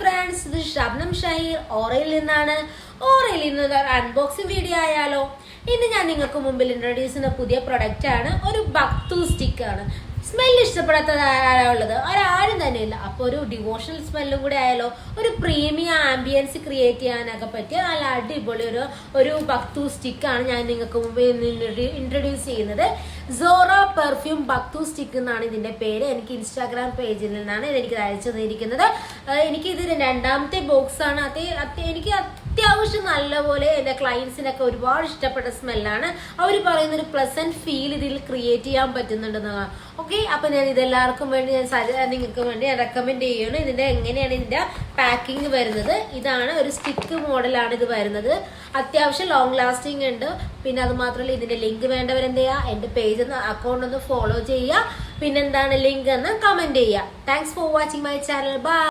Friends, ഇത് ഷബ്നം ഷഹീർ ഓറയിൽ നിന്നാണ്. ഓറയിൽ നിന്ന് അൺബോക്സിംഗ് വീഡിയോ ആയാലോ? ഇന്ന് ഞാൻ നിങ്ങൾക്ക് മുമ്പിൽ ഇൻട്രൊഡ്യൂസ് ചെയ്യുന്ന പുതിയ പ്രൊഡക്റ്റ് ആണ്. ഒരു ബക്തു സ്റ്റിക്ക് ആണ്. സ്മെല്ല് ഇഷ്ടപ്പെടാത്തത് ആരാളുള്ളത്? ഒരാരും തന്നെ ഇല്ല. അപ്പൊ ഒരു ഡിവോഷണൽ സ്മെല്ലും കൂടെ ആയാലോ? ഒരു പ്രീമിയം ആംബിയൻസ് ക്രിയേറ്റ് ചെയ്യാനൊക്കെ പറ്റിയ നല്ല അടിപൊളി ഒരു ബക്തു സ്റ്റിക്ക് ആണ് ഞാൻ നിങ്ങൾക്ക് മുമ്പിൽ ഇൻട്രൊഡ്യൂസ് ചെയ്യുന്നത്. സോറ പെർഫ്യൂം ബക്തു സ്റ്റിക്ക് എന്നാണ് ഇതിന്റെ പേര്. എനിക്ക് ഇൻസ്റ്റാഗ്രാം പേജിൽ നിന്നാണ് എനിക്ക് അയച്ചു തന്നിരിക്കുന്നത്. എനിക്ക് ഇത് രണ്ടാമത്തെ ബോക്സ് ആണ്. എനിക്ക് അത്യാവശ്യം നല്ലപോലെ എൻ്റെ ക്ലയൻസിനൊക്കെ ഒരുപാട് ഇഷ്ടപ്പെട്ട സ്മെല്ലാണ്. അവർ പറയുന്ന ഒരു പ്ലസന്റ് ഫീൽ ഇതിൽ ക്രിയേറ്റ് ചെയ്യാൻ പറ്റുന്നുണ്ടെന്നാണ്. ഓക്കെ, അപ്പൊ ഞാൻ ഇതെല്ലാവർക്കും വേണ്ടി നിങ്ങൾക്ക് വേണ്ടി ഞാൻ റെക്കമെൻഡ് ചെയ്യണം. ഇതിന്റെ എങ്ങനെയാണ് ഇതിന്റെ പാക്കിംഗ് വരുന്നത്? ഇതാണ് ഒരു സ്റ്റിക്ക് മോഡലാണ് ഇത് വരുന്നത്. അത്യാവശ്യം ലോങ് ലാസ്റ്റിംഗ് ഉണ്ട്. പിന്നെ അത് മാത്രമല്ല, ഇതിന്റെ ലിങ്ക് വേണ്ടവരെന്ത് ചെയ്യുക, എന്റെ പേജ് അക്കൗണ്ട് ഒന്ന് ഫോളോ ചെയ്യുക. പിന്നെന്താണ് ലിങ്ക് എന്ന് കമന്റ് ചെയ്യുക. Thanks for watching my channel. By.